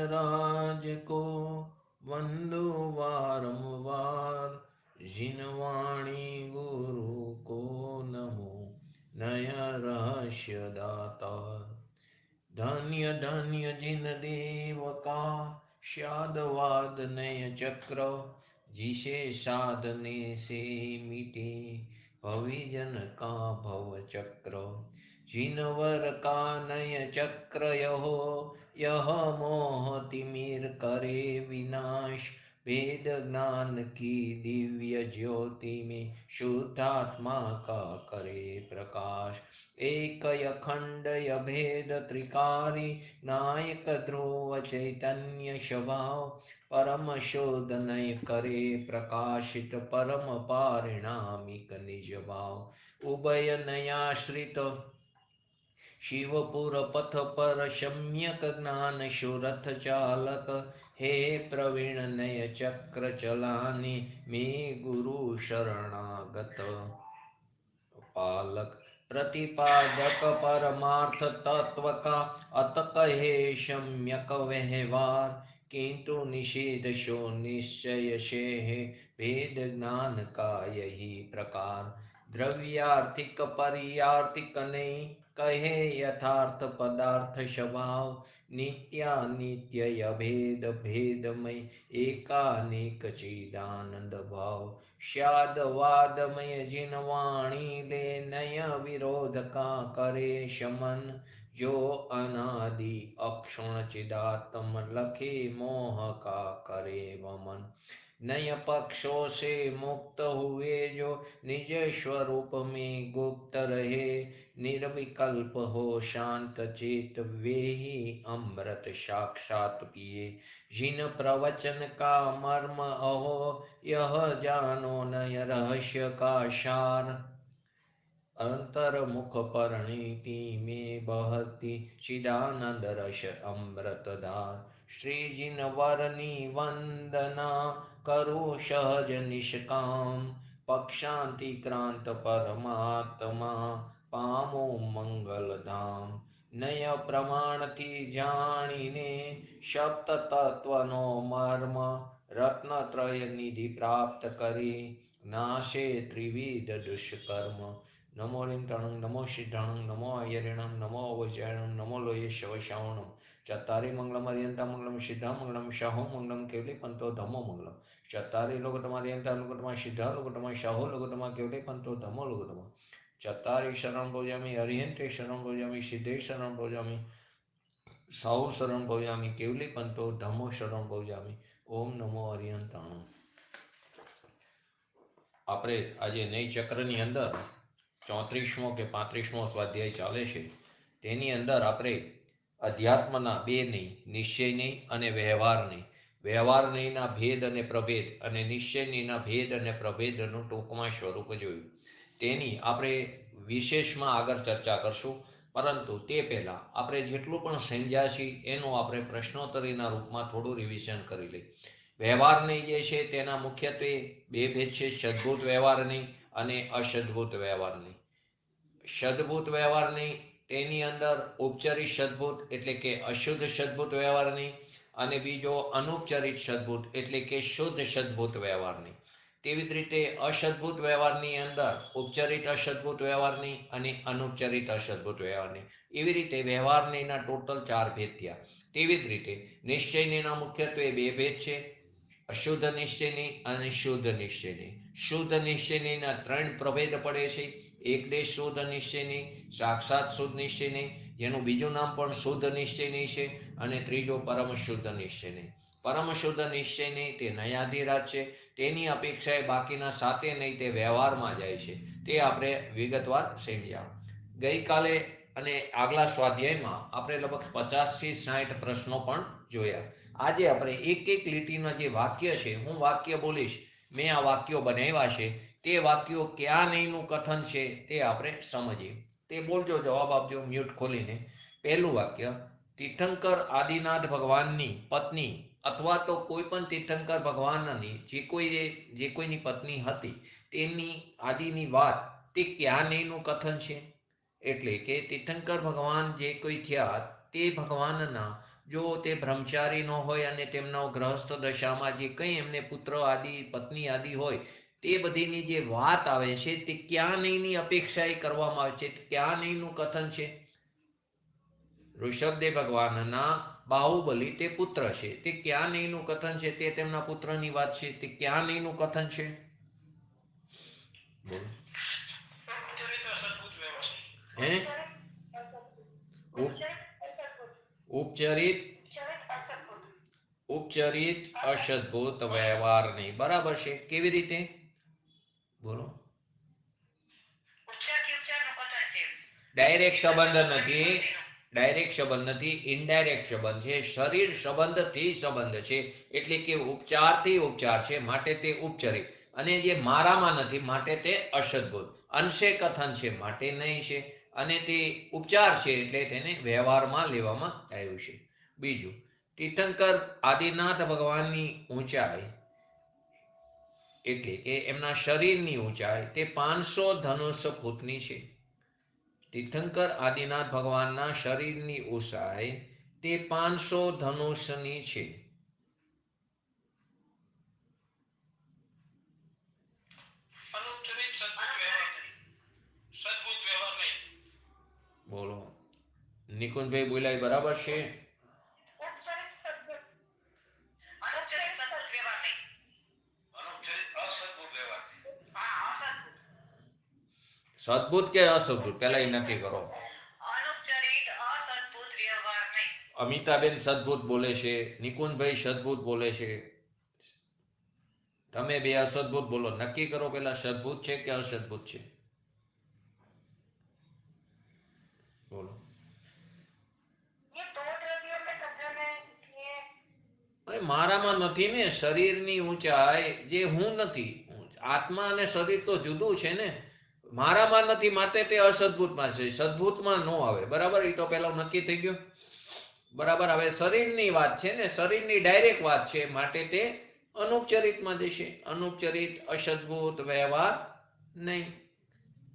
राज को वंदो वारंवार, जिन वाणी गुरु को नमो नय रहस्य दातार। धन्य धन्य जिन देव का शादवाद नय चक्र, जिसे साधने से मिटे भविजन का भव चक्र। जिन वर का नय चक्र यह मोह तिमिर करे विनाश, वेद ज्ञान की दिव्य ज्योति में शुद्धात्मा का करे प्रकाश। एक अखंड भेद त्रिकारी, नायक ध्रुव चैतन्य स्वभाव, परम शोधनय करे प्रकाशित परम पारिणामिक निज भाव। उभय नयाश्रित शिवपुर पथ पर सम्यक ज्ञान सुरथ चालक, हे प्रवीण नय चक्र चलाने में गुरु शरणागत पालक। प्रतिपादक परमार्थ तत्व का अत कहे सम्यक व्यवहार, किंतु निषेध शो निश्चय से है भेद ज्ञान का यही प्रकार। द्रव्यार्थिक पर्यार्थिक नहीं कहे यथार्थ पदार्थ स्वभाव, नित्यानित्य अभेद भेदमय एकानेक चिदानंद भाव। शाद वादमय जिन वाणी ले नय विरोध का करे शमन, जो अनादि अक्षुण चिदात्म लखे मोह का करे वमन। नय पक्षों से मुक्त हुए जो निज स्वरूप में गुप्त रहे, निर्विकल्प हो शांत चेत वे ही अमृत साक्षात पिए। जिन प्रवचन का मर्म अहो यह जानो नय रहस्य का सार, अंतर्मुख परिणीति में बहती चिदानंद रस अमृत धार। श्री जिन वरनी वंदना करो सहज निष्काम, पक्षांति क्रांत परमात्मा पामो मंगल धाम। नय प्रमाण थी जाणीने सप्त तत्व नो मर्म, रत्न त्रय निधि प्राप्त करी नाशे त्रिविध दुष्कर्म। नमो लिंगणं नमो सिद्धाणं नमो अयरिणं नमो वज्रायणं नमो लोये शवश्रावणं। चत्तारि मंगलम अर्यंता मंगलम सिद्धा मंगलम शाहो मंगलम केवले पंतो धमो मंगलम। चत्तारि लोकतमा अर्यंता लोकतमा सिद्धा लोकतमा शाहो लोकतमा केवले पंतो धमो लोकतमा। चत्तारि शरणं भोजामि अर्यन्ते शरणं भोजामि सिद्धे शरणं भोजामि साहु शरण भोजामि केवले पंतो धमो शरण भोजामि। ओम नमो अर्यंताणं। આપણે આજે નઈ ચક્રની અંદર 34મો કે 35મો સ્વાધ્યાય ચાલે છે, તેની અંદર આપણે અધ્યાત્મના બે નહીં, નિશ્ચય નહીં અને વ્યવહાર નહીં, વ્યવહાર નહીંના ભેદ અને પ્રભેદ અને નિશ્ચય નહીંના ભેદ અને પ્રભેદનું ટૂંકમાં સ્વરૂપ જોયું. તેની આપણે વિશેષમાં આગળ ચર્ચા કરશું, પરંતુ તે પહેલાં આપણે જેટલું પણ સમજ્યા છીએ એનું આપણે પ્રશ્નોત્તરીના રૂપમાં થોડું રિવિઝન કરી લઈએ. વ્યવહારની જે છે તેના મુખ્યત્વે બે ભેદ છે, સદભૂત વ્યવહારની અને અસદભૂત વ્યવહારની. સદભૂત વ્યવહારની તેની અંદર ઉપચરિત સદભૂત એટલે કે અશુદ્ધ સદભૂત વ્યવહારની અને બીજો અનુપચરિત સદભૂત એટલે કે શુદ્ધ સદભૂત વ્યવહારની. તેવી જ રીતે અસદભૂત વ્યવહારની અંદર ઉપચરિત અસદભૂત વ્યવહારની અને અનુપચરિત અસદભૂત વ્યવહારની. એવી રીતે વ્યવહારનીના ટોટલ 4 ભેદ થયા. તેવી જ રીતે નિશ્ચયનીના મુખ્યત્વે બે ભેદ છે, અશુદ્ધ નિશ્ચયની અને શુદ્ધ નિશ્ચયની. શુદ્ધ નિશ્ચયનીના 3 પ્રભેદ પડે છે. એક દેશ શુદ્ધ નિશ્ચયની, સાક્ષાત શુદ્ધ નિશ્ચયની, જેનું બીજું નામ પણ શુદ્ધ નિશ્ચયની છે, અને ત્રીજો પરમ શુદ્ધ નિશ્ચયની. પરમ શુદ્ધ નિશ્ચયની તે નયાધિરાજ છે. તેની અપેક્ષાએ બાકીના 7 નહીં તે વ્યવહારમાં જાય છે. તે આપણે વિગતવાર સમજ્યા. ગઈકાલે અને આગલા સ્વાધ્યાયમાં આપણે લગભગ 50 થી 60 પ્રશ્નો પણ જોયા. આજે આપણે એક એક લીટીના જે વાક્ય છે, હું વાક્ય બોલીશ, મેં આ વાક્યો બનાવ્યા છે, તે વાક્યો ક્યાં નહીંનું કથન છે તે આપણે સમજીએ. તે બોલજો, જવાબ આપજો મ્યુટ ખોલીને. પહેલું વાક્ય, તીર્થંકર આદિનાથ ભગવાનની પત્ની અથવા તો કોઈ પણ તીર્થંકર ભગવાનની જે કોઈની પત્ની હતી તેની આદિની વાત તે ક્યાં નહીંનું કથન છે. એટલે કે તીર્થંકર ભગવાન જે કોઈ થયા તે ભગવાનના જો તે બ્રહ્મચારી નો હોય અને તેમનો ગ્રહસ્થ દશામાં જે કંઈ એમને પુત્ર આદિ પત્ની આદિ હોય તે બધીની જે વાત આવે છે તે ક્યાં નહીંની અપેક્ષા એ કરવામાં આવે છે. ક્યાં નહીંનું કથન છે. ઋષભદેવ ભગવાનના બાહુબલી તે પુત્ર છે, તે ક્યાં નહીંનું કથન છે. તે તેમના પુત્રની વાત છે, તે ક્યાં નહીંનું કથન છે. બોલો. હે ઉપચરિત અસદભૂત વ્યવહાર નહીં. બરાબર છે. કેવી રીતે? બોલો. ડાયરેક્ટ સંબંધ નથી, ડાયરેક્ટ સંબંધ નથી, ઇનડાયરેક્ટ સંબંધ છે. શરીર સંબંધથી સંબંધ છે, એટલે કે ઉપચારથી ઉપચાર છે, માટે તે ઉપચરિત. અને જે મારામાં નથી માટે તે અસદભૂત. અંશે કથન છે માટે નહીં છે, અને તે ઉપચાર છે એટલે તેને વ્યવહારમાં લેવામાં આવ્યું છે. બીજું, તીર્થંકર આદિનાથ ભગવાનની ઊંચાઈ એટલે કે એમના શરીરની ઊંચાઈ તે 500 ધનુષ ફૂટની છે. તીર્થંકર આદિનાથ ભગવાનના શરીરની ઊંચાઈ તે 500 ધનુષની છે. બોલો. નિકુંજભાઈ બોલાય બરાબર છે. સદભૂત કે અસદભૂત પેલા એ નક્કી કરો. અમિતાબેન સદભૂત બોલે છે, નિકુંજભાઈ સદભૂત બોલે છે, તમે બે અસદભૂત બોલો. નક્કી કરો પેલા સદભૂત છે કે અસદભૂત છે. બોલો. મારામાં નથી ને. શરીરની ઊંચાઈ જે હું નથી. આત્મા અને શરીર તો જુદું છે ને. મારામાં નથી માટે તે અસદભૂતમાં છે, સદભૂતમાં ન આવે. બરાબર. એ તો પેલા નક્કી થઈ ગયું. બરાબર. હવે શરીરની વાત છે ને, શરીરની ડાયરેક્ટ વાત છે માટે તે અનુપચરિતમાં જશે. અનુપચરિત અસદભૂત વ્યવહાર નહીં.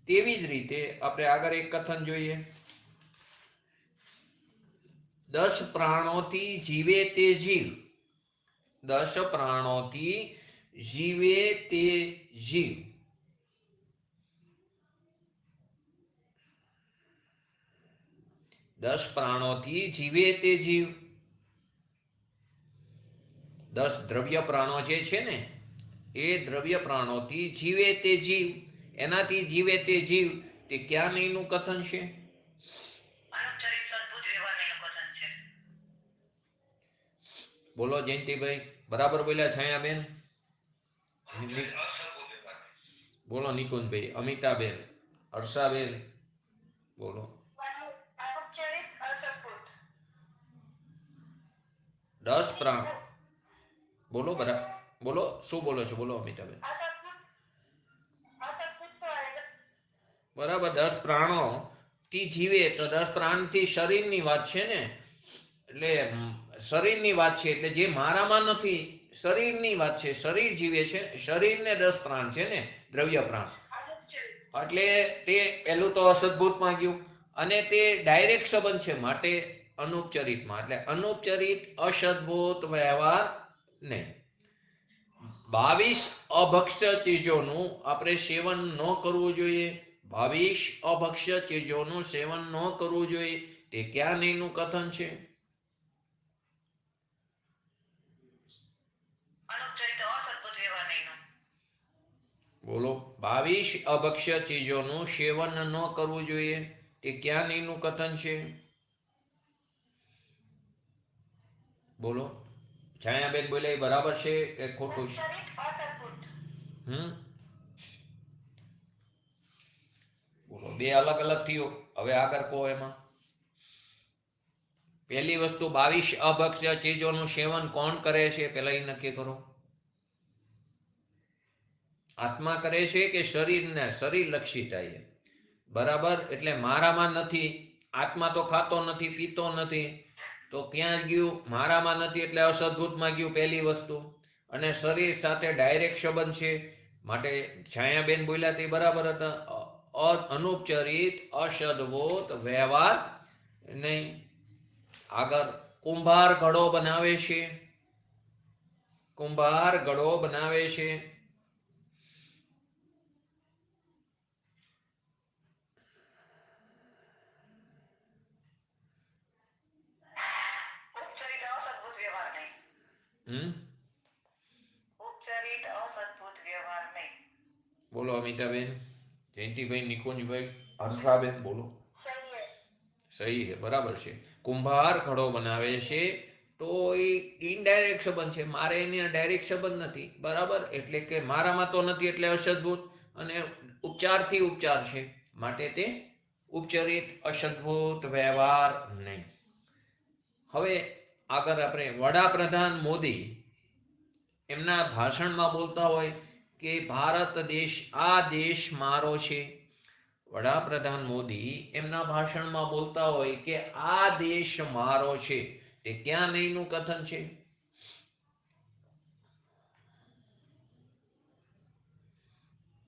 તેવી જ રીતે આપણે આગળ એક કથન જોઈએ. 10 પ્રાણોથી જીવે તે જીવ. 10 પ્રાણોથી જીવે તે જીવ. દસ પ્રાણોથી જીવે તે જીવ. 10 દ્રવ્ય પ્રાણો જે છે ને એ દ્રવ્ય પ્રાણોથી જીવે તે જીવ. એનાથી જીવે તે જીવ તે ક્યાં નહીંનું કથન છે. બોલો જયંતિભાઈ. બરાબર બોલ્યા છાયાબેન? બોલો નિકુંજભાઈ, અમિતાબેન, હર્ષાબેન બોલો. 10 પ્રાણ બોલો. બરાબર બોલો. શું બોલો છો? બોલો અમિતાબેન. બરાબર. 10 પ્રાણો થી જીવે તો 10 પ્રાણ થી શરીરની વાત છે ને. એટલે શરીરની વાત છે એટલે જે મારામાં નથી શરીરની વાત છે. શરીર જીવે છે. શરીરને 10 પ્રાણ છે ને, દ્રવ્ય પ્રાણ. એટલે તે પેલું તો અસદભૂતમાં ગયું અને તે ડાયરેક્ટ સંબંધ છે માટે અનુપચરિતમાં. એટલે અનુપચરિત અસદભૂત વ્યવહાર નહીં. 22 અભક્ષ્ય ચીજોનું આપણે સેવન ન કરવું જોઈએ. 22 અભક્ષ્ય ચીજોનું સેવન ન કરવું જોઈએ તે ક્યાં નહીંનું કથન છે. બોલો. 22 અભક્ષ્ય ચીજોનું સેવન ન કરવું જોઈએ તે ક્યાં નહીંનું કથન છે. બોલો. છાયાબેન બોલે બરાબર છે કે ખોટું છે? બોલો. બે અલગ અલગ થયું. હવે આગળ કહો. એમાં પહેલી વસ્તુ 22 અભક્ષ્ય ચીજોનું સેવન કોણ કરે છે પેલા એ નક્કી કરો. આત્મા કરે છે કે શરીરને? શરીર લક્ષી થાય. બરાબર. એટલે મારામાં નથી. આત્મા તો ખાતો નથી, પીતો નથી, તો ક્યાં ગયું? મારામાં નથી એટલે અસદભૂતમાં ગયું પહેલી વસ્તુ. અને શરીર સાથે ડાયરેક્ટ સંબંધ છે માટે છાયાબેન બોલ્યા તે બરાબર હતા. અનુપચરિત અસદભૂત વ્યવહાર નહીં. આગળ કુંભાર ઘડો બનાવે છે. કુંભાર ઘડો બનાવે છે. ઉપચરિત અસદભુત વ્યવહાર નહીં. ઉપચરિત અસદભુત વ્યવહાર નહીં. બોલો અમિતાબેન, જયંતિભાઈ, નિકુંજભાઈ, હર્ષાબેન બોલો. સહી है, બરાબર છે. કુંભાર ઘડો બનાવે છે તો એ ઇનડાયરેક્ટ સંબંધ છે. મારે એની ડાયરેક્ટ સંબંધ નથી, બરાબર. એટલે કે મારામાં તો નથી એટલે અસદભૂત, અને ઉપચારથી ઉપચાર છે માટે તે ઉપચરિત અસદભૂત વ્યવહાર નહીં. હવે આગળ આપણે વડાપ્રધાન મોદી એમના ભાષણમાં બોલતા હોય કે ભારત દેશ, આ દેશ મારો છે. વડાપ્રધાન મોદી એમના ભાષણમાં બોલતા હોય કે આ દેશ મારો છે, તે ક્યાં નહીંનું કથન છે?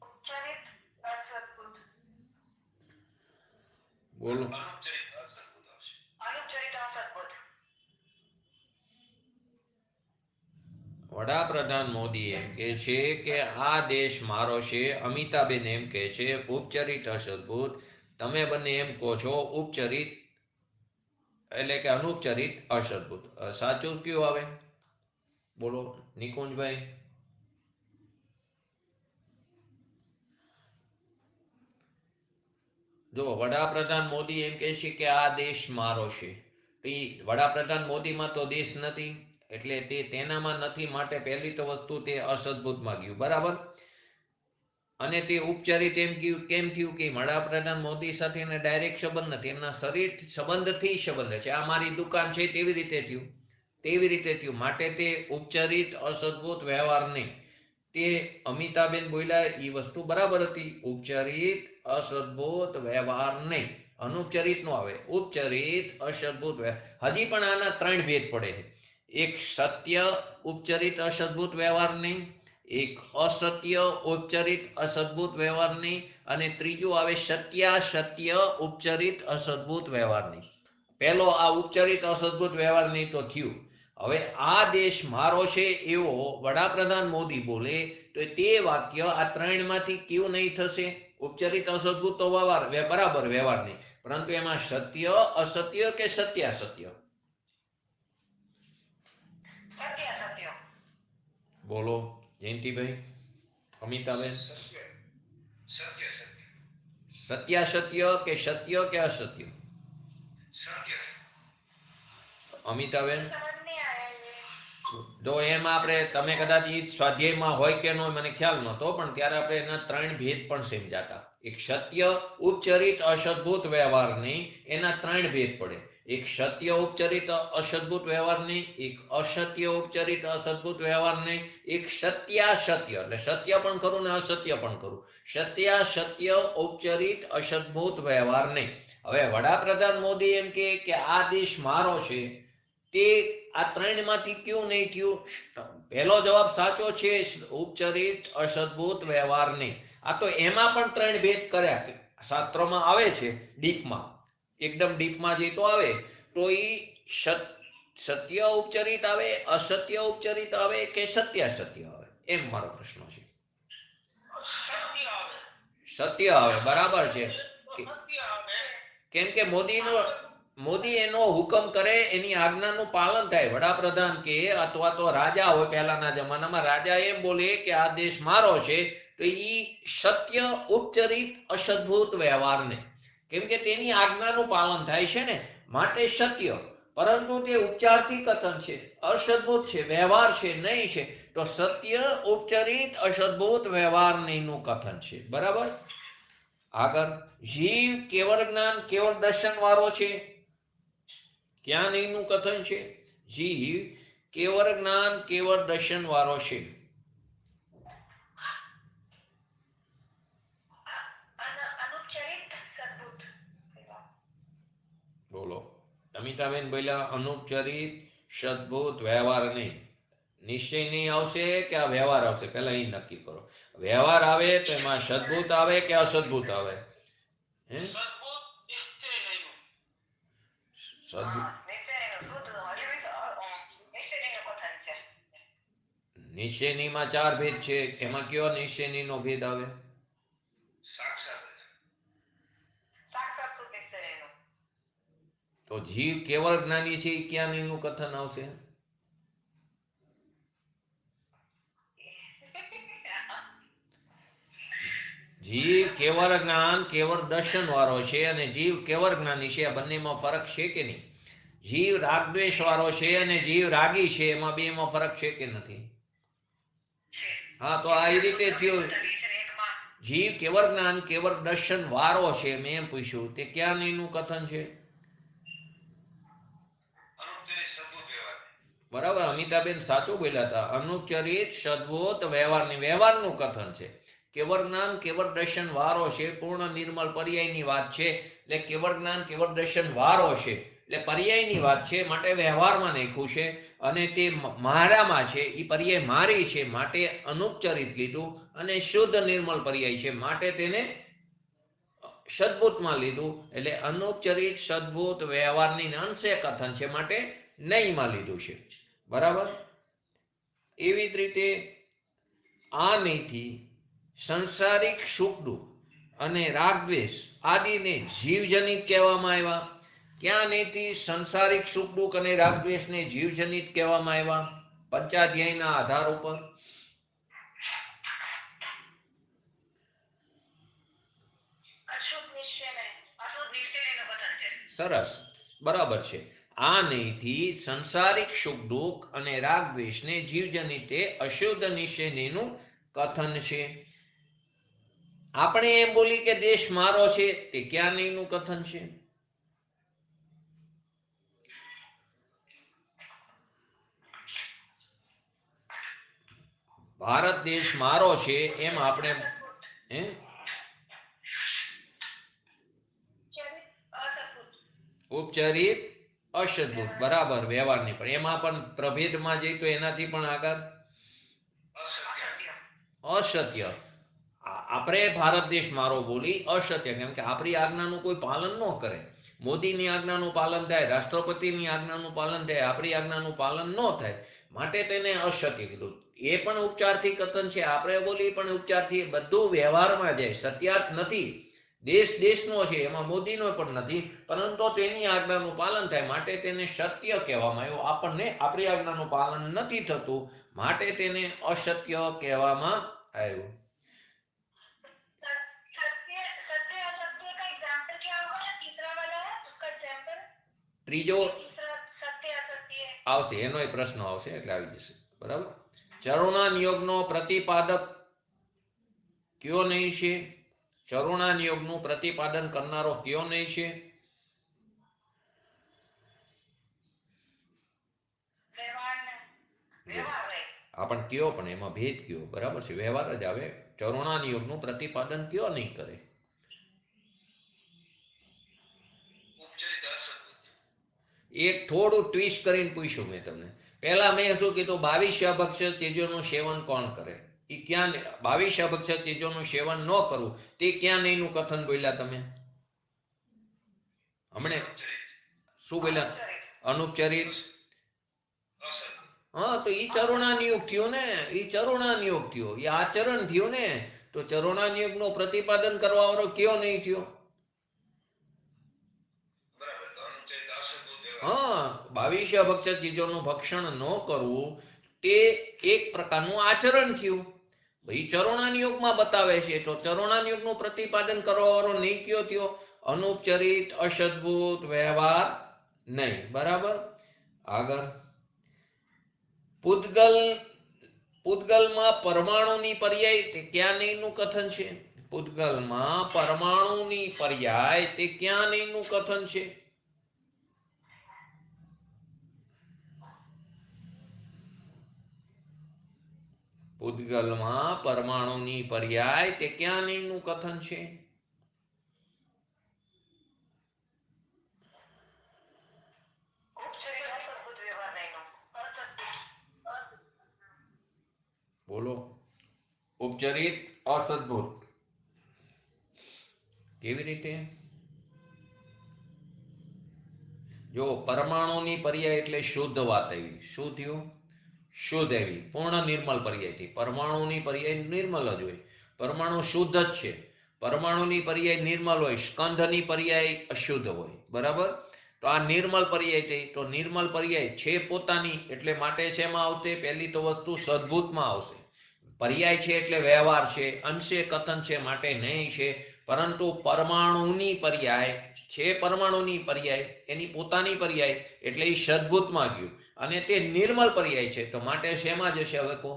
ઉપચરિત અસદભુત. બોલો. અનુપચરિત અસદભુત. વડાપ્રધાન મોદી એમ કે છે કે આ દેશ મારો છે. અમિતાબેન એમ કે છે ઉપચરિત અસદભૂત. તમે બંને એમ કહો છો ઉપચરિત એટલે કે અનુપચરિત અસદભૂત. સાચું કયું આવે? બોલો નિકુંજભાઈ. જો વડાપ્રધાન મોદી એમ કે છે કે આ દેશ મારો છે, તો વડાપ્રધાન મોદીમાં તો દેશ નથી, એટલે તે તેનામાં નથી, માટે પહેલી તો વસ્તુ તે અસદભૂતમાં ગયું, બરાબર. અને તે ઉપચરિત એમ કેમ થયું કે વડાપ્રધાન મોદી સાથે એને ડાયરેક્ટ સંબંધ નથી, એમના શરીર સંબંધથી સંબંધ છે. આ મારી દુકાન છે તેવી રીતે થયું, માટે તે ઉપચરિત અસદભૂત વ્યવહાર નહીં. તે અમિતાબેન બોલ્યા એ વસ્તુ બરાબર હતી. ઉપચરિત અસદભૂત વ્યવહાર નહીં, અનુપચરિત નો આવે, ઉપચરિત અસદભૂત વ્યવહાર. હજી પણ આના 3 ભેદ પડે છે. એક સત્ય ઉપચરિત અસદભૂત વ્યવહાર નહીં, એક અસત્ય ઉપચરિત અસદભૂત વ્યવહાર નહીં, અને ત્રીજું આવે સત્યાસત્ય ઉપચરિત અસદભૂત વ્યવહાર નહીં. પહેલો આ ઉપચરિત અસદભૂત વ્યવહાર નહીં તો થયું. હવે આ દેશ મારો છે એવો વડાપ્રધાન મોદી બોલે તો તે વાક્ય આ 3 માંથી કયું નહીં થશે? ઉપચરિત અસદભૂત તો વ્યવહાર બરાબર વ્યવહાર નહીં, પરંતુ એમાં સત્ય અસત્ય કે સત્યાસત્ય? સત્યાસત્ય. બોલો જયંતિભાઈ, અમિતાબેન. સત્યાસત્ય કે સત્ય કે અસત્ય? અમિતાબેન. જો એમાં આપણે તમે કદાચ સ્વાધ્યાયમાં હોય કે ન હોય મને ખ્યાલ નહોતો, પણ ત્યારે આપણે એના 3 ભેદ પણ સમજાતા. એક સત્ય ઉપચરિત અસદભૂત વ્યવહાર નહીં, એના 3 ભેદ પડે. એક સત્ય ઉપચરિત અસદભૂત વ્યવહાર નહીં, એક અસત્ય ઉપચરિત અસદભૂત વ્યવહાર નહીં, એક સત્યાસત્ય એટલે સત્ય પણ ખરું ને અસત્ય પણ ખરું, સત્યાસત્ય ઉપચરિત અસદભૂત વ્યવહાર નહીં. હવે વડાપ્રધાન મોદી એમ કે આ દેશ મારો છે, તે આ 3 માંથી કયું નહીં થયું? પહેલો જવાબ સાચો છે, ઉપચરિત અસદભૂત વ્યવહાર નહીં. આ તો એમાં પણ 3 ભેદ કર્યા, શાસ્ત્રોમાં આવે છે ડીપમાં, એકદમ ડીપમાં જે તો આવે તો એ સત્ય ઉપચરિત આવે, અસત્ય ઉપચરિત આવે કે સત્યાસત્ય આવે? એમ મારો પ્રશ્ન છે. સત્ય આવે, બરાબર છે. કેમ કે મોદી એનો હુકમ કરે, એની આજ્ઞાનું પાલન થાય. વડાપ્રધાન કે અથવા તો રાજા હોય, પહેલાના જમાનામાં રાજા એમ બોલે કે આ દેશ મારો છે, તો એ સત્ય ઉપચરિત અસદભૂત વ્યવહાર નહીં, કેમ કે તેની આજ્ઞાનું પાલન થાય છે ને, માટે સત્ય. પરંતુ તે ઉપચારથી કથન છે, અસદભૂત છે, વ્યવહાર છે, નહીં છે, તો સત્ય ઉપચરિત અસદભૂત વ્યવહાર નહીંનું કથન છે, બરાબર. આગળ જીવ કેવળ જ્ઞાન કેવળ દર્શન વાળો છે, ક્યાં નહીંનું કથન છે? જીવ કેવળ જ્ઞાન કેવળ દર્શન વાળો છે. બોલો અમિતાબેન બોલ્યા અનુપચરિત સદભૂત વ્યવહાર નહીં. નિશ્ચય નહીં આવશે કે આ વ્યવહાર આવશે? પેલા એ નક્કી કરો. વ્યવહાર આવે તો એમાં સદભૂત આવે કે અસદભૂત આવે? સદભૂત નિશ્ચયનીમાં 4 ભેદ છે, એમાં કયો નિશ્ચયનીનો ભેદ આવે? સાક્ષાત શુદ્ધ નિશ્ચયનું. તો જીવ કેવળ જ્ઞાની છે, એ ક્યાં નહીંનું કથન આવશે? જીવ કેવળ જ્ઞાન કેવળ દર્શન વાળો છે અને જીવ કેવળ જ્ઞાની છે, આ બંનેમાં ફરક છે કે નહીં? જીવ રાગદ્વેષ વાળો છે અને જીવ રાગી છે, એમાં બેમાં ફરક છે કે નથી? હા, તો આ રીતે થયું. જીવ કેવળ જ્ઞાન કેવળ દર્શન વાળો છે, મેં એમ પૂછ્યું, તે ક્યાં નહીંનું કથન છે? બરાબર, અમિતાબેન સાચું બોલ્યા હતા. અનુચરિત સદબોધ વ્યવહારનું કથન છે. કેવળ જ્ઞાન કેવળ દર્શન વારો છે, પૂર્ણ નિર્મળ પર્યાયની વાત છે. એટલે કેવળ જ્ઞાન કેવળ દર્શન વારો છે એટલે પર્યાયની વાત છે, માટે વ્યવહારમાં નાખ્યું છે. અને તે મારામાં છે, એ પર્યાય મારી છે, માટે અનુપચરિત લીધું. અને શુદ્ધ નિર્મળ પર્યાય છે, માટે તેને સદભૂતમાં લીધું. એટલે અનુપચરિત સદભૂત વ્યવહારની અંશે કથન છે, માટે નહીંમાં લીધું છે. બરાબર. એવી જ રીતે આ નહીંથી સંસારિક સુખ દુઃખ અને રાગદ્વેષ આદિને જીવજનિત કહેવામાં આવ્યા. ક્યાં નહીંથી સંસારિક સુખ દુઃખ અને રાગદ્વેષને જીવજનિત કહેવામાં આવ્યા? પંચાધ્યાયના આધાર ઉપર. સરસ, બરાબર છે. આ નહીંથી સંસારિક સુખ દુઃખ અને રાગદ્વેષને જીવજનિતે અશુદ્ધ નિશ્ચયનું કથન છે. આપણે એમ બોલી કે દેશ મારો છે, તે ક્યાં નહીંનું કથન છે? ભારત દેશ મારો છે એમ આપણે ઉપચરિત અસદભૂત, બરાબર, વ્યવહારની. પણ એમાં પણ પ્રભેદમાં જઈ તો એનાથી પણ આગળ અસત્ય. આપણે ભારત દેશ મારો બોલી અસત્ય, કેમ કે આપણી આજ્ઞાનું કોઈ પાલન ન કરે. મોદીની આજ્ઞાનું પાલન થાય, રાષ્ટ્રપતિની આજ્ઞાનું પાલન થાય, આપણી આજ્ઞાનું પાલન ન થાય, માટે તેને અસત્ય કીધું. એ પણ ઉપચારથી કથન છે. આપણે બોલી પણ ઉપચારથી. બધું વ્યવહારમાં જાય, સત્યાર્થ નથી. દેશ દેશનો છે, એમાં મોદીનો પણ નથી, પરંતુ તેની આજ્ઞાનું પાલન થાય, માટે તેને સત્ય કહેવામાં આવ્યું. આપણને આપણી આજ્ઞાનું પાલન નથી થતું, માટે તેને અસત્ય કહેવામાં આવ્યું. ત્રીજો આવશે, એનો પ્રશ્ન આવશે એટલે આવી જશે. બરાબર. ચરુણાનિયોગનો પ્રતિપાદક કયો નહીં છે? ચરુણાનિયોગનું પ્રતિપાદન કરનારો કયો નહીં છે? આપણ કયો, પણ એમાં ભેદ કયો? બરાબર છે, વ્યવહાર જ આવે. ચરુણાનિયોગનું પ્રતિપાદન કયો નહીં કરે? એક થોડું ટ્વિસ્ટ કરીને પૂછ્યું મેં તમને. પહેલા મેં શું કીધું? 22 અભક્ષ ચીજોનું સેવન કોણ કરે? એ ક્યાં 22 અભક્ષ ચીજોનું સેવન ન કરવું, તે ક્યાં નહીંનું કથન બોલ્યા તમે હમણે? શું બોલ્યા? અનુપચરિત. હા, તો ઈ ચરુણાનિયોગ થયો ને, ઈ ચરુણાનિયોગ થયો, એ આચરણ થયું ને. તો ચરુણાનિયોગ નું પ્રતિપાદન કરવા વાળો કયો નહીં થયો? હા, 22 અભક્ષ ચીજોનું ભક્ષણ ન કરવું તે એક પ્રકારનું આચરણ થયું. ભાઈ ચરુણાનિયોગમાં બતાવે છે, તો ચરુણાનિયોગનું પ્રતિપાદન કરવા વાળો નહીં કયો થયો? અનુપચરિત અસદભૂત વ્યવહાર નહીં. બરાબર. આગળ પૂતગલમાં પરમાણુની પર્યાય તે ક્યાં નહીંનું કથન છે? પૂતગલમાં પરમાણુની પર્યાય તે ક્યાં નહીંનું કથન છે? પૂતગલમાં પરમાણુની પર્યાય તે ક્યાં નહીંનું કથન છે? બોલો. ઉપચરિત અસદભૂત કેવી રીતે? જો પરમાણુની પર્યાય એટલે શુદ્ધ વાત આવી. શું થયું? શુદ્ધ એવી પૂર્ણ નિર્મલ પર્યાયથી. પરમાણુની પર્યાય નિર્મલ જ હોય. પરમાણુ શુદ્ધ જ છે. પરમાણુની પર્યાય નિર્મલ હોય, સ્કંધની પર્યાય અશુદ્ધ હોય. બરાબર. તો આ નિર્મલ પર્યાય થઈ. તો નિર્મલ પર્યાય છે પોતાની, એટલે માટે શેમાં આવશે? પહેલી તો વસ્તુ સદભૂતમાં આવશે. પર્યાય છે એટલે વ્યવહાર છે, અંશે કથન છે માટે નહીં છે. પરંતુ પરમાણુની પર્યાય છે, પરમાણુની પર્યાય એની પોતાની પર્યાય એટલે એ સદભૂતમાં ગયું, અને તે નિર્મલ પર્યાય છે તો માટે શેમાં જશે? હવે કહો.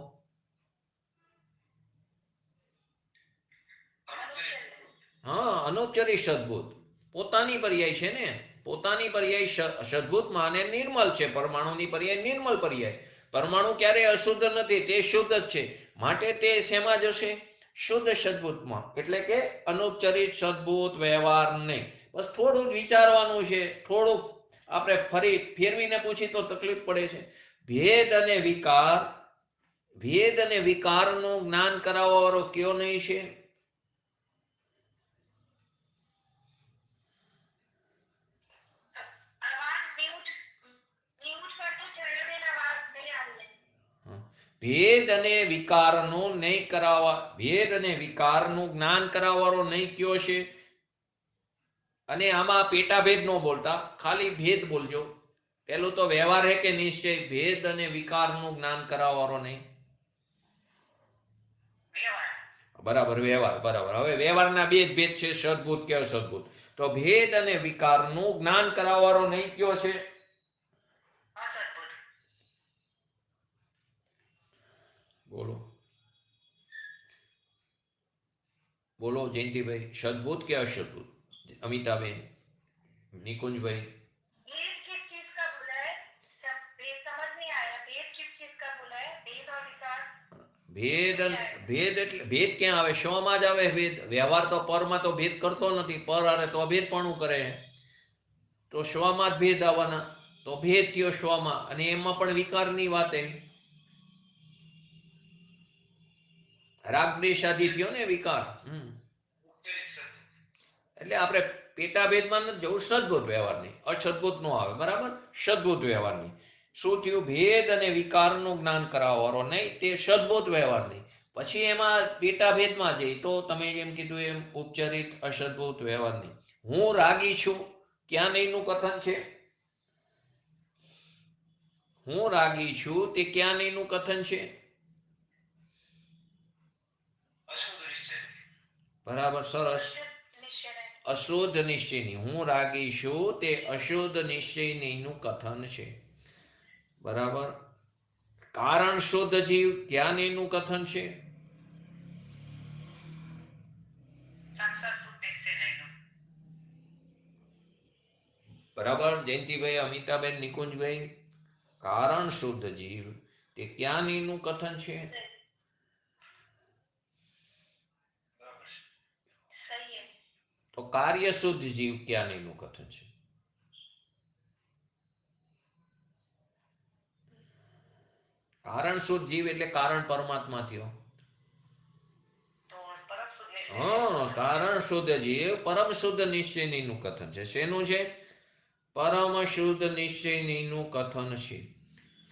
હા, અનુપચરી સદભૂત પોતાની પર્યાય છે ને, પોતાની પર્યાય સદભૂતમાં અને નિર્મલ છે. પરમાણુની પર્યાય નિર્મલ પર્યાય. પરમાણુ ક્યારેય અશુદ્ધ નથી, તે શુદ્ધ જ છે. માટે તે શેમાં જશે? શુદ્ધ સદભૂતમાં. એટલે કે અનુપચરિત સદભૂત વ્યવહાર નહીં. બસ થોડું જ વિચારવાનું છે. થોડું આપણે ફરી ફેરવીને પૂછી તો તકલીફ પડે છે. ભેદ અને વિકાર, ભેદ અને વિકારનું જ્ઞાન કરાવવા વાળો કયો નહીં છે? ભેદ અને વિકારનું નહીં કરાવવા, ભેદ અને વિકારનું જ્ઞાન કરાવવાનો નહીં કયો છે? અને આમાં પેટાભેદ ન બોલતા, ખાલી ભેદ બોલજો. પેલું તો વ્યવહાર હે કે નિશ્ચય? ભેદ અને વિકારનું જ્ઞાન કરાવવાનો નહીં. બરાબર, વ્યવહાર. બરાબર. હવે વ્યવહારના બે જ ભેદ છે, સદભૂત કે અસદભૂત. તો ભેદ અને વિકારનું જ્ઞાન કરાવવાનો નહીં કયો છે? બોલો બોલો જયંતિભાઈ, સદભૂત કે અસદભૂત? અમિતાબેન, નિકુંજભાઈ. ભેદ ભેદ એટલે ભેદ ક્યાં આવે? શોમાં જ આવે ભેદ. વ્યવહાર તો પરમાં તો ભેદ કરતો નથી. પર આવે તો અભેદપણું કરે. તો શ્વમાં જ ભેદ આવવાના. તો ભેદ થયો શ્વમાં, અને એમાં પણ વિકારની વાત એવી. રાગદ્વેષ આદિ થયો ને વિકાર. એટલે આપણે પેટાભેદમાં નથી જવું, સદભૂત વ્યવહારની. અસદભૂત નો આવે. બરાબર. સદભૂત વ્યવહારની શું થયું? ભેદ અને વિકારનું જ્ઞાન કરાવવાનો નહીં, તે સદભૂત વ્યવહારની. પછી એમાં પેટાભેદમાં જઈ તો તમે જેમ કીધું એમ ઉપચરિત અસદભૂત વ્યવહારની. હું રાગી છું, ક્યાં નહીંનું કથન છે? હું રાગી છું તે ક્યાં નહીંનું કથન છે? બરાબર, સરસ. અશુદ્ધ નિશ્ચયની. હું રાગી છું તે અશુદ્ધ નિશ્ચયનીનું કથન છે. બરાબર. કારણ શુદ્ધ જીવ, ક્યાં એનું કથન છે? બરાબર જયંતિભાઈ, અમિતાબેન, નિકુંજભાઈ. કારણ શુદ્ધ જીવ તે ક્યાં એનું કથન છે? તો કાર્ય શુદ્ધ જીવ ક્યાં એનું કથન છે? કારણ શુદ્ધ જીવ એટલે કારણ પરમાત્મા થયો. હા, કારણ શુદ્ધ જીવ પરમ શુદ્ધ નિશ્ચયનીનું કથન છે. શેનું છે? પરમ શુદ્ધ નિશ્ચયનીનું કથન છે.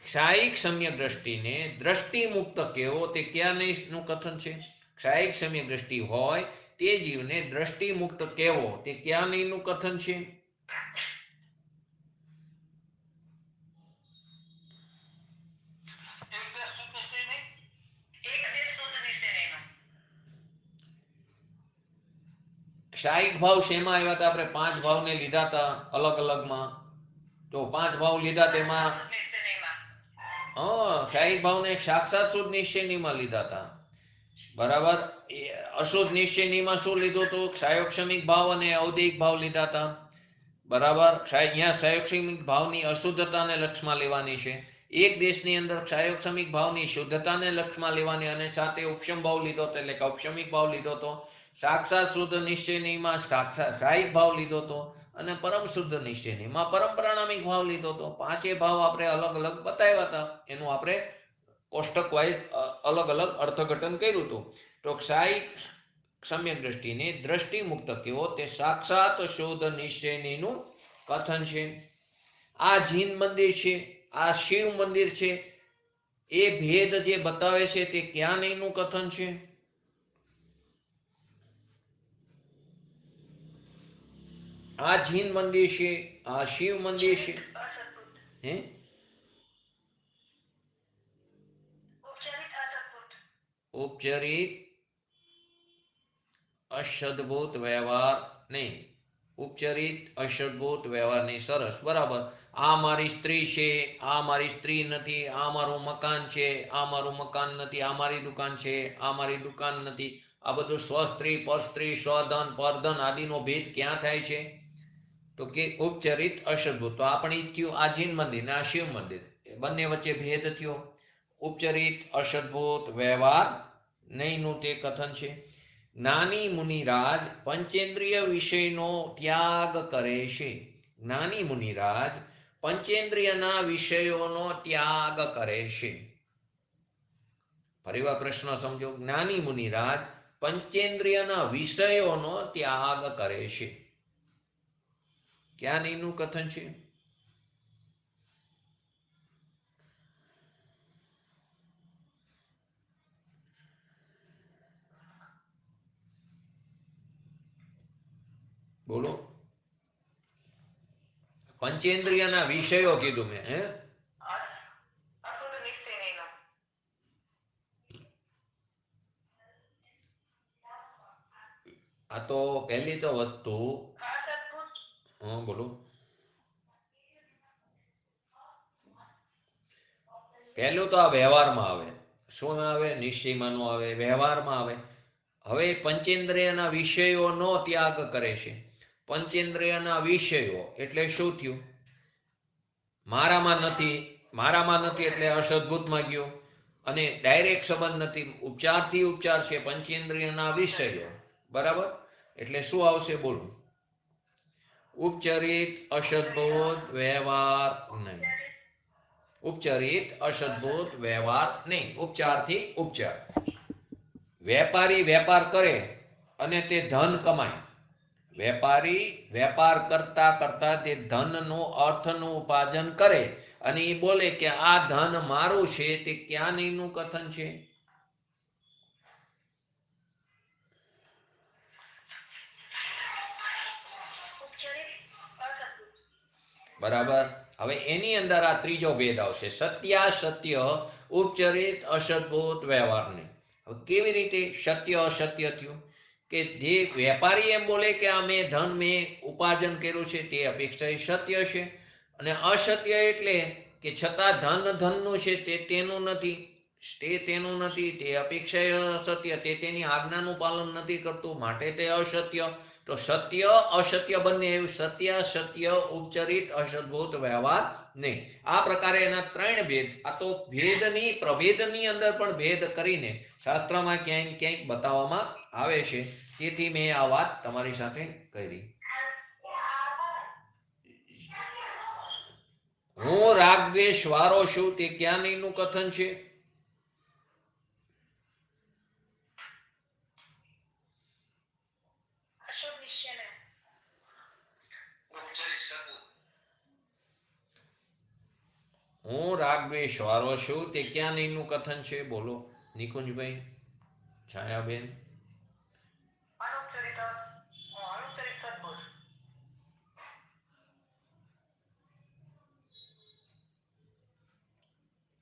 ક્ષાયિક સમ્યક દ્રષ્ટિને દ્રષ્ટિ મુક્ત કેવો તે ક્યાં નું કથન છે? ક્ષાયિક સમ્યક દ્રષ્ટિ હોય તે જીવને દ્રષ્ટિ મુક્ત કેવો તે ક્યાં નું કથન છે? ક્ષાયિક ભાવ શેમાં આવ્યા હતા? આપણે 5 ભાવને લીધા હતા અલગ અલગમાં. તો 5 ભાવ લીધા તેમાં ક્ષાયિક ભાવને સાક્ષાત શુદ્ધ નિશ્ચયનીમાં લીધા હતા. બરાબર. અશુદ્ધ નિશ્ચયનીમાં શું લીધું હતું? ક્ષાયોક્ષમિક ભાવ અને ઔદિક ભાવ લીધા હતા. બરાબર. અહીંયા ક્ષાયોક્ષમિક ભાવની અશુદ્ધતાને લક્ષમાં લેવાની છે. એક દેશની અંદર ક્ષાયોક્ષમિક ભાવની શુદ્ધતાને લક્ષમાં લેવાની, અને સાથે ઉપશમ ભાવ લીધો હતો, એટલે કે ઔપશમિક ભાવ લીધો હતો. સાક્ષાત શુદ્ધ નિશ્ચયનીમાં ક્ષાયિક ભાવ લીધો હતો, અને પરમ શુદ્ધ નિશ્ચયનીમાં પરમ પ્રાણામિક ભાવ લીધો હતો. 5 ભાવ આપણે અલગ અલગ બતાવ્યા હતા. એનું આપણે કોષ્ટક વાઇઝ અલગ અલગ અર્થઘટન કર્યું હતું. તો ક્ષાયિક સમ્યક દ્રષ્ટિને દ્રષ્ટિ મુક્ત કેવો તે સાક્ષાત શુદ્ધ નિશ્ચયનીનું કથન છે. આ જીન મંદિર છે, આ શિવ મંદિર છે, એ ભેદ જે બતાવે છે તે ક્યાં નહીંનું કથન છે? આ જીન મંદિર છે, આ શિવ મંદિર છે. અસદભુત. હે ઉપચરિત અસદભુત. ઉપચરિત અસદભૂત વ્યવહાર નહીં. ઉપચરિત અસદભૂત વ્યવહાર નહીં. સરસ, બરાબર. આ મારી સ્ત્રી છે, આ મારી સ્ત્રી નથી. આ મારું મકાન છે, આ મારું મકાન નથી. આ મારી દુકાન છે, આ મારી દુકાન નથી. આ બધું સ્વસ્ત્રી, પરસ્ત્રી, સ્વધન, પરધન આદિનો ભેદ ક્યાં થાય છે? તો કે ઉપચરિત અસદભૂત. તો આપણે થયું આ જીન મંદિર ને આ શિવ મંદિર, બંને વચ્ચે ભેદ થયો. ઉપચરિત અસદભૂત વ્યવહાર નહીંનું તે કથન છે. જ્ઞાની મુનિરાજ પંચેન્દ્રિય વિષયનો ત્યાગ કરે છે. જ્ઞાની મુનિરાજ પંચેન્દ્રિયના વિષયોનો ત્યાગ કરે છે. ફરીવાર પ્રશ્ન સમજો. જ્ઞાની મુનિરાજ પંચેન્દ્રિયના વિષયોનો ત્યાગ કરે છે. ક્યાં નહીંનું કથન છે? બોલો. પંચેન્દ્રિયના વિષયો કીધું મેં. હે અશુદ્ધ નિશ્ચય નહીંનો. આ તો પહેલી તો વસ્તુ. અસદભુત. બોલો. પહેલું તો આ વ્યવહારમાં આવે. શું આવે? નિશ્ચયમાં નો આવે, વ્યવહારમાં આવે. હવે પંચેન્દ્રિયના વિષયોનો ત્યાગ કરે છે. પંચેન્દ્રિયના વિષયો એટલે શું થયું? મારામાં નથી, મારામાં નથી એટલે અસદભૂતમાં ગયો. અને ડાયરેક્ટ સંબંધ નથી, ઉપચારથી ઉપચાર છે. પંચેન્દ્રિયના વિષયો, બરાબર. એટલે શું આવશે? બોલો. ઉપચરિત અસદભૂત વ્યવહાર નહીં. ઉપચરિત અસદભૂત વ્યવહાર નહીં. ઉપચારથી ઉપચાર. વેપારી વેપાર કરે અને તે ધન કમાય. વેપારી વેપાર કરતા કરતા તે ધનનો અર્થનું ઉપાર્જન કરે અને એ બોલે કે આ ધન મારું છે, તે ક્યાં નહીંનું કથન છે? ઉપચરિત અસદભુત. બરાબર. હવે એની અંદર આ ત્રીજો ભેદ આવશે. સત્યાસત્ય ઉપચરિત અસદભૂત વ્યવહાર નહીં. હવે કેવી રીતે સત્ય અસત્ય થયું? કે જે વેપારી એમ બોલે કે આ ધન મેં ઉપાર્જન કર્યું છે તે અપેક્ષા સત્ય છે. અને અસત્ય એટલે કે છતાં ધન ધનનું છે તે તેનું નથી, તે તેનું નથી, તે અપેક્ષા અસત્ય, તે તેની આજ્ઞાનું પાલન નથી કરતું, માટે તે અસત્ય. તો સત્ય અસત્ય બંને એવું. સત્ય સત્ય ઉપચરિત અસદભૂત વ્યવહાર નહીં. આ પ્રકારે એના ત્રણ ભેદ. આ તો ભેદની પ્રભેદની અંદર પણ ભેદ કરીને શાસ્ત્રમાં ક્યાંક ક્યાંક બતાવવામાં આવે છે. તેથી મેં આ વાત તમારી સાથે કરી. હું રાગદ્વેષ વાળો છું તે ક્યાં નહીંનું કથન છે? અશુદ્ધ નિશ્ચય નહીં. હું રાગદ્વેષ વાળો છું તે ક્યાં નહીંનું કથન છે? બોલો. નિકુંજભાઈ, છાયાબેન. અનુપચરિત અનુપચરિત સદભુત.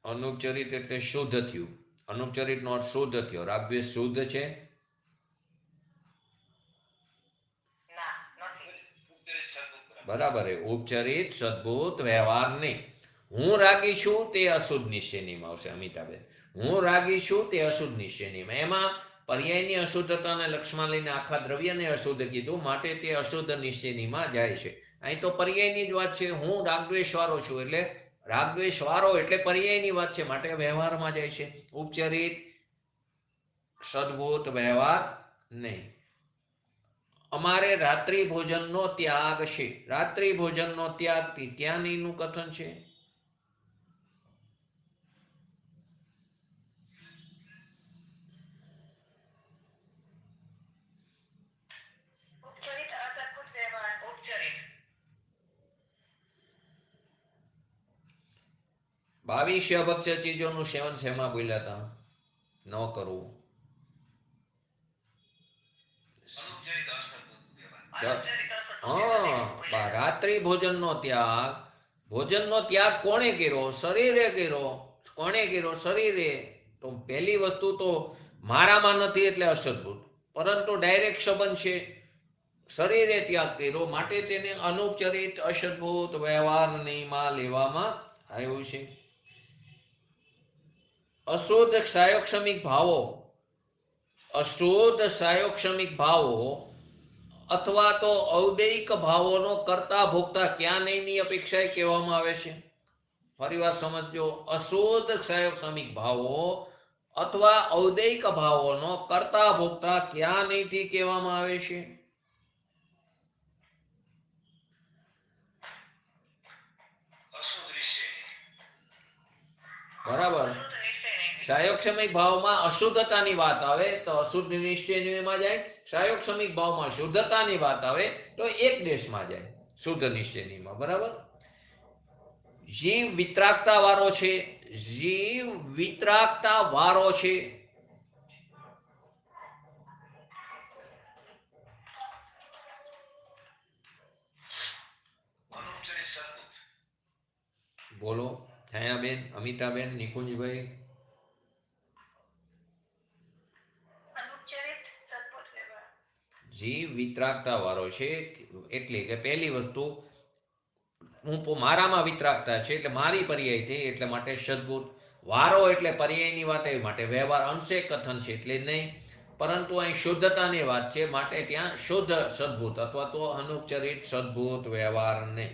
અનુપચરિત એટલે શુદ્ધ થયું. અનુપચરિત નો અર્થ શુદ્ધ થયો. રાગદ્વેષ શુદ્ધ છે? ના, નથી. બરાબર. ઉપચરિત સદભૂત વ્યવહાર નહીં. હું રાગી છું તે અશુદ્ધ નિશ્ચયનીમાં આવશે. અમિતાબેન, હું રાગી છું તે અશુદ્ધ નિશ્ચયનીમાં. એમાં પર્યાયની અશુદ્ધતાને લક્ષમાં લઈને આખા દ્રવ્યને અશુદ્ધ કીધું, માટે તે અશુદ્ધ નિશ્ચયનીમાં જાય છે. અહીં તો પર્યાયની જ વાત છે. હું રાગદ્વેષ વાળો છું એટલે રાગદ્વેષ વાળો એટલે પર્યાયની વાત છે, માટે વ્યવહારમાં જાય છે. ઉપચરિત સદભૂત વ્યવહાર નહીં. અમારે રાત્રિ ભોજનનો ત્યાગ છે. રાત્રિ ભોજનનો ત્યાગ ત્યાં નહીંનું કથન છે? ઉપચરિત અસદભુત વ્યવહાર. ઉપચરિત. 22 અભક્ષ્ય ચીજોનું સેવન શેમાં બોલ્યા હતા? ન કરવું. અનુચરિત અસત્પુત હા, રાત્રિ ભોજનનો ત્યાગ. ભોજનનો ત્યાગ કોણે કર્યો? શરીરે કર્યો. કોણે કર્યો? શરીરે. તો પહેલી વસ્તુ તો મારામાં નથી એટલે અસદભૂત, પરંતુ ડાયરેક્ટ સંબંધ છે. શરીરે ત્યાગ કર્યો માટે તેને અનુપચરિત અસદભૂત વ્યવહારમાં લેવામાં આવ્યું છે. અશુદ્ધ સાયોક્ષમિક ભાવો, અશુદ્ધ સાયોક્ષમિક ભાવો અથવા તો ઔદૈિક ભાવોનો કરતા ભોગતા ક્યાં નહીંની અપેક્ષાએ કહેવામાં આવે છે? ફરીવાર સમજો. અશુદ્ધ સાયોક્ષમિક ભાવો અથવા ઔદૈિક ભાવોનો કરતા ભોગતા ક્યાં નહીંથી કહેવામાં આવે છે? બરાબર. અશુદ્ધ નિશ્ચય નહીં. સાયોક્ષમિક ભાવમાં અશુદ્ધતાની વાત આવે તો અશુદ્ધ નિશ્ચયમાં જાય. સાયોક્ષમિક ભાવમાં શુદ્ધતાની વાત આવે તો એક દેશમાં જાય, શુદ્ધ નિશ્ચયનીમાં. બરાબર. જીવ વિતરાગતા વાળો છે. જીવ વિતરાગતા વાળો છે. બોલો છાયાબેન, અમિતાબેન, નિકુંજભાઈ. અનુચરિત સદપુત વ્યવહાર. જીવ વિતરાગતા વાળો છે એટલે કે પહેલી વસ્તુ મારામાં વિતરાગતા છે એટલે મારી પર્યાય થઈ એટલે માટે સદભૂત. વારો એટલે પર્યાયની વાત આવી માટે વ્યવહાર અંશે કથન છે એટલે નહીં, પરંતુ અહીં શુદ્ધતાની વાત છે માટે ત્યાં શુદ્ધ સદભૂત અથવા તો અનુપચરિત સદભૂત વ્યવહાર નહીં.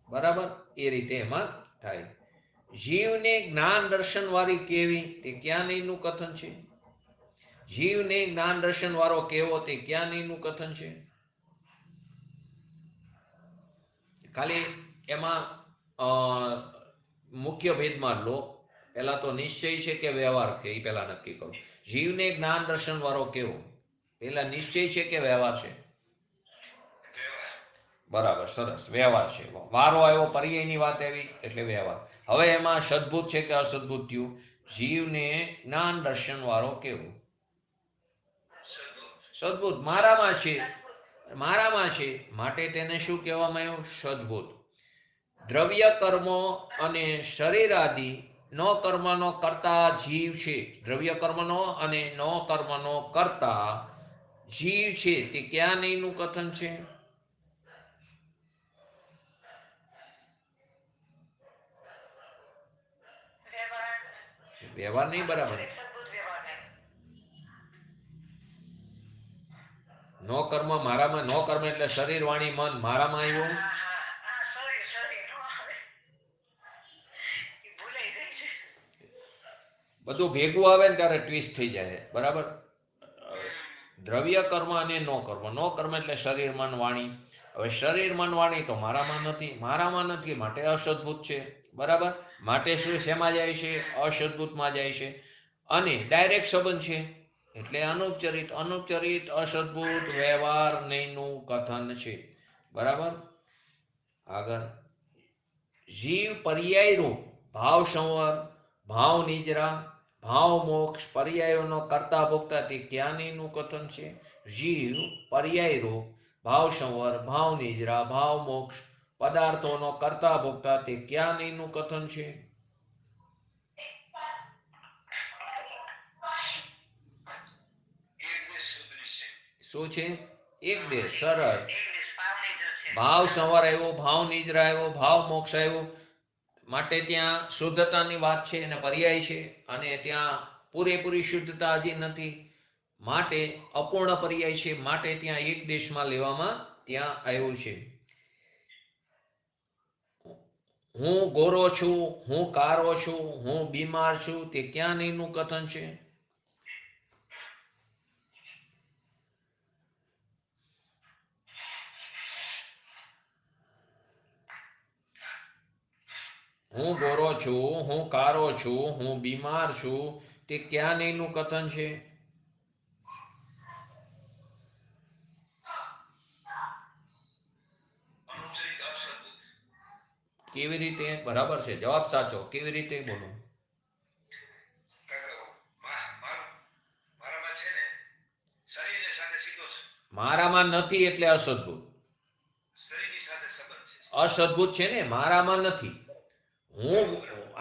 બરાબર. એ રીતે એમાં થાય. જીવને જ્ઞાન દર્શન વાળી કેવી તે ક્યાં નહીંનું કથન છે? જીવને જ્ઞાન દર્શન વાળો કેવો તે ક્યાં નહીંનું કથન છે? ખાલી એમાં મુખ્ય ભેદમાં લો. પેલા તો નિશ્ચય છે કે વ્યવહાર છે એ પેલા નક્કી કરો. જીવને જ્ઞાન દર્શન વાળો કેવો? પેલા નિશ્ચય છે કે વ્યવહાર છે? બરાબર, સરસ. વ્યવહાર છે. વારો આવ્યો, પર્યાયની વાત આવી એટલે વ્યવહાર. હવે એમાં સદભૂત છે કે અસદભૂત થયું? જીવને જ્ઞાન દર્શન વાળો કેવો? સદભૂત. મારામાં છે, મારામાં છે માટે તેને શું કહેવામાં આવ્યું? સદભૂત. દ્રવ્ય કર્મો અને શરીરાદિ નો કર્મનો કરતા જીવ છે. દ્રવ્ય કર્મનો અને નો કર્મનો કરતા જીવ છે તે ક્યાં નહીંનું કથન છે? વ્યવહાર. વ્યવહાર નહીં. બરાબર. અનુચરિત સદપુત વ્યવહાર નહીં. નો કર્મ મારામાં. નો કર્મ એટલે શરીર, વાણી, મન મારામાં આવ્યું. હા, હા, હા, sorry, sorry. નો આવે. એ ભૂલાઈ જાય છે. બધું ભેગું આવે ને ત્યારે ટ્વિસ્ટ થઈ જાય. બરાબર. દ્રવ્ય કર્મ અને નો કર્મ. નો કર્મ એટલે શરીર, મન, વાણી. હવે શરીર, મન, વાણી તો મારામાં નથી. મારામાં નથી માટે અસદભૂત છે. બરાબર. માટે શું શેમાં જાય છે? અસદભૂતમાં જાય છે. અને ડાયરેક્ટ સંબંધ છે એટલે અનુપચરિત. અનુપચરિત અસદભૂત વ્યવહાર નહીંનું કથન છે. બરાબર. આગળ. જીવ પર્યાય રૂપ ભાવ સંવર, ભાવ નિજરા, ભાવ મોક્ષ પર્યાયોનો કરતા ભોગતા તે ક્યાં નહીંનું કથન છે? જીવ પર્યાય રૂપ ભાવ સંવર, ભાવ નિજરા, ભાવ મોક્ષ પદાર્થોનો કરતા ભોગતા તે ક્યાં નહીંનું કથન છે? શું છે? એક દેશ. સરળ. એક દિવસ ભાવની જરૂર છે. ભાવ સંવર આવ્યો, ભાવ નિજરા આવ્યો, ભાવ મોક્ષ આવ્યો માટે ત્યાં શુદ્ધતાની વાત છે અને પર્યાય છે. અને ત્યાં પૂરેપૂરી શુદ્ધતા હજી નથી માટે અપૂર્ણ પર્યાય છે માટે ત્યાં એક દેશમાં લેવામાં ત્યાં આવ્યું છે. હું ગોરો છું, હું કારો છું, હું બીમાર છું તે ક્યાં નહીંનું કથન છે? હું ગોરો છું, હું કારો છું, હું બીમાર છું તે ક્યાં નહીંનું કથન છે? કેવી રીતે? બરાબર છે, જવાબ સાચો. કેવી રીતે? બોલો. મારામાં નથી એટલે અસદભૂત. અસદભૂત છે ને, મારામાં નથી. હું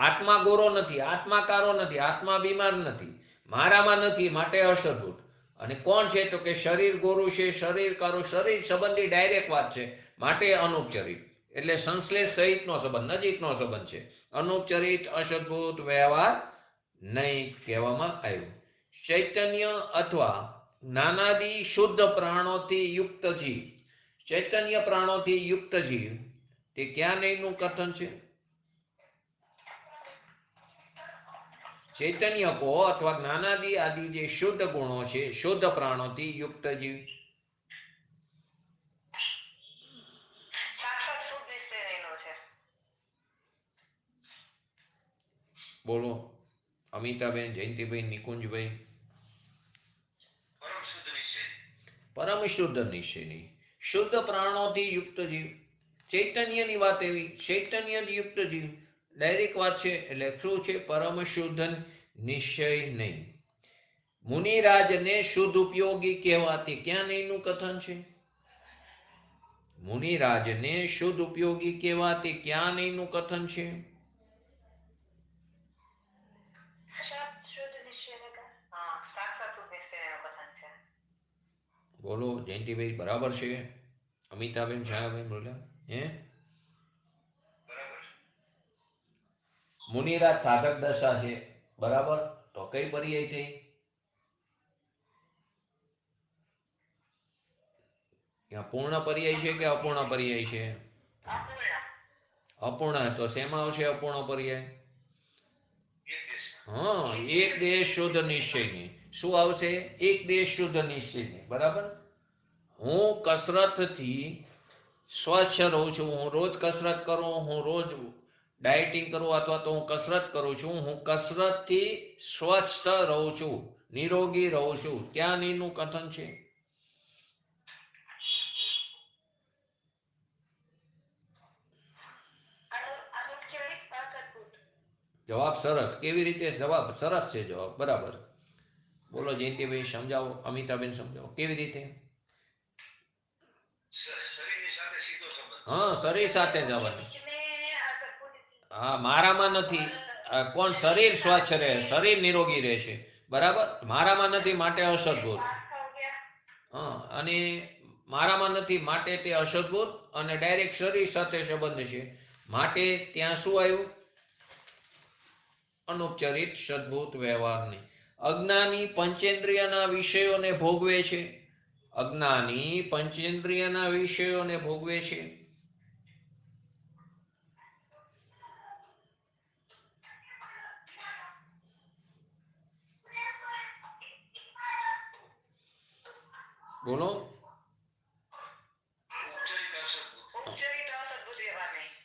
આત્મા ગોરો નથી, આત્મા કારો નથી, આત્મા બીમાર નથી, મારામાં નથી માટે અસદભૂત. અને કોણ છે? તો કે શરીર ગોરું છે, શરીર કારો, શરીર સંબંધી ડાયરેક્ટ વાત છે માટે અનુપચરિત. એટલે સંશ્લેષ સહિતનો સંબંધ, નજીકનો સંબંધ છે. અનુપચરિત અસદભૂત વ્યવહાર નહીં કહેવામાં આવ્યું. ચૈતન્ય અથવા જ્ઞાનાદિ શુદ્ધ પ્રાણોથી યુક્ત જીવ, ચૈતન્ય પ્રાણોથી યુક્ત જીવ તે ક્યાં નહીંનું કથન છે? ચૈતન્ય કો અથવા જ્ઞાનાદિ આદિ જે શુદ્ધ ગુણો છે, શુદ્ધ પ્રાણોથી યુક્ત જીવ. સાક્ષાત શુદ્ધ નિશ્ચયનો છે. બોલો અમિતાબેન, જયંતિભાઈ, નિકુંજભાઈ. પરમ શુદ્ધ નિશ્ચયની, શુદ્ધ પ્રાણોથી યુક્ત જીવ. ચૈતન્યની વાત એવી, ચૈતન્ય યુક્ત જીવ ડાયરેક્ટ વાત છે. એટલે શું છે? પરમ શુદ્ધ નિશ્ચય નહીં. મુનિરાજને શુદ્ધ ઉપયોગી કહેવાથી ક્યાં નહીંનું કથન છે? મુનિરાજને શુદ્ધ ઉપયોગી કહેવાથી ક્યાં નહીંનું કથન છે? સાક્ષાત શુદ્ધ નિશ્ચયનો કથન છે. બોલો જયંતિભાઈ, બરાબર છે? અમિતાબેન, છાયાબેન બોલ્યા હે? મુનિરાજ સાધક દશા છે, બરાબર. તો કઈ પર્યાય થઈ? પૂર્ણ પર્યાય છે કે અપૂર્ણ પર્યાય છે? અપૂર્ણ. તો શેમાં આવશે અપૂર્ણ પર્યાય? હા, એક દેશ શુદ્ધ નિશ્ચયની. શું આવશે? એક દેશ શુદ્ધ નિશ્ચયની. બરાબર. હું કસરતથી સ્વચ્છ રહું છું, હું રોજ કસરત કરું, હું રોજ ડાયટિંગ કરું અથવા તો હું કસરત કરું છું, હું કસરતથી સ્વચ્છ રહું છું, નિરોગી રહું છું. ક્યાં નીનું કથન છે? જવાબ સરસ. કેવી રીતે? જવાબ સરસ છે, જવાબ બરાબર. બોલો જયંતિભાઈ, સમજાવો. અમિતાબેન સમજાવો કેવી રીતે? હા, શરીર સાથે જવાનું. હા, મારામાં નથી. કોણ? શરીર સ્વચ્છ રહે, શરીર નિરોગી રહે છે, બરાબર. મારામાં નથી માટે અસદભૂત. હા, અને મારામાં નથી માટે તે અસદભૂત અને ડાયરેક્ટ શરીર સાથે સંબંધ છે માટે ત્યાં શું આવ્યું? અનુપચરિત સદભૂત વ્યવહાર નહીં. અજ્ઞાની પંચેન્દ્રિયના વિષયોને ભોગવે છે, અજ્ઞાની પંચેન્દ્રિયના વિષયોને ભોગવે છે. બોલો.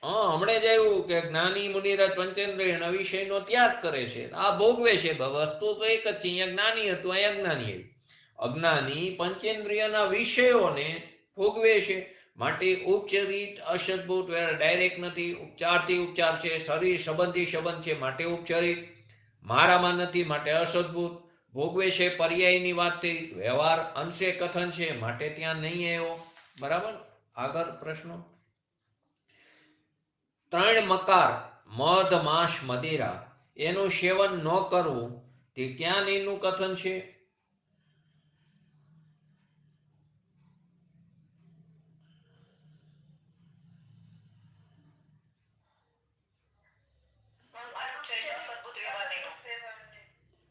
હમણાં જ આવ્યું કે જ્ઞાની મુનિરાજ પંચેન્દ્રિયના વિષયનો ત્યાગ કરે છે, આ ભોગવે છે. વસ્તુ તો એક જ છે. અહીંયા જ્ઞાની હતું, અહીંયા અજ્ઞાની આવ્યું. અજ્ઞાની પંચેન્દ્રિયના વિષયોને ભોગવે છે માટે ઉપચરિત અસદભૂત ડાયરેક્ટ નથી, ઉપચારથી ઉપચાર છે, શરીર સંબંધી સંબંધ છે માટે ઉપચરિત. મારામાં નથી માટે અસદભૂત. ભોગવે છે પર્યાયની વાત થઈ. વ્યવહાર અંશે કથન છે માટે ત્યાં નહીં આવ્યો. બરાબર. આગળ પ્રશ્નો. 3 મકાર મધ માંસ મદિરા એનું સેવન ન કરવું તે ક્યાં નહીંનું કથન છે?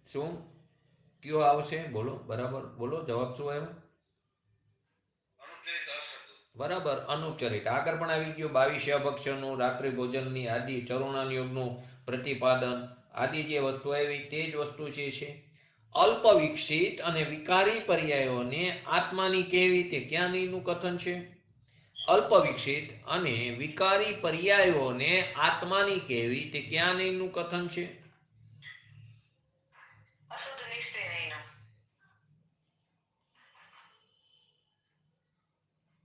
શું કયો આવશે? બોલો બરાબર. બોલો જવાબ શું આવ્યો? બરાબર, અનુપચરિત. આગળ પણ આવી ગયું. 22 અભક્ષરનું, રાત્રિ ભોજનની આદિ ચરુણાન યોગનું પ્રતિપાદન આદિ જે વસ્તુ આવી તે જ વસ્તુ છે. અલ્પ વિકસિત અને વિકારી પર્યાયોને આત્માની કેવી તે ક્યાં નહીંનું કથન છે? અલ્પ વિકસિત અને વિકારી પર્યાયોને આત્માની કેવી તે ક્યાં નહીંનું કથન છે?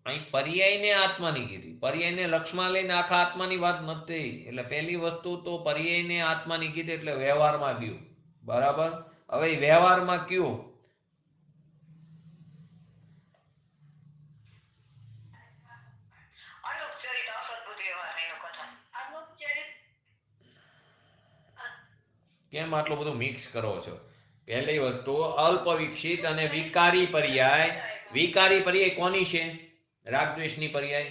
અહીં પર્યાયને આત્માની કીધી, પર્યાયને લક્ષમાં લઈને આખા આત્માની વાત નથી. એટલે પહેલી વસ્તુ તો પર્યાયને આત્માની કીધી એટલે વ્યવહારમાં ગયું. બરાબર. હવે વ્યવહારમાં કયું અનુપચરિત અસદબુદ્ધ વ્યવહાર એનું કથન. કેમ આટલું બધું મિક્સ કરો છો? પહેલી વસ્તુ અલ્પ વિકસિત અને વિકારી પર્યાય. વિકારી પર્યાય કોની છે? રાગદ્વેષની પર્યાય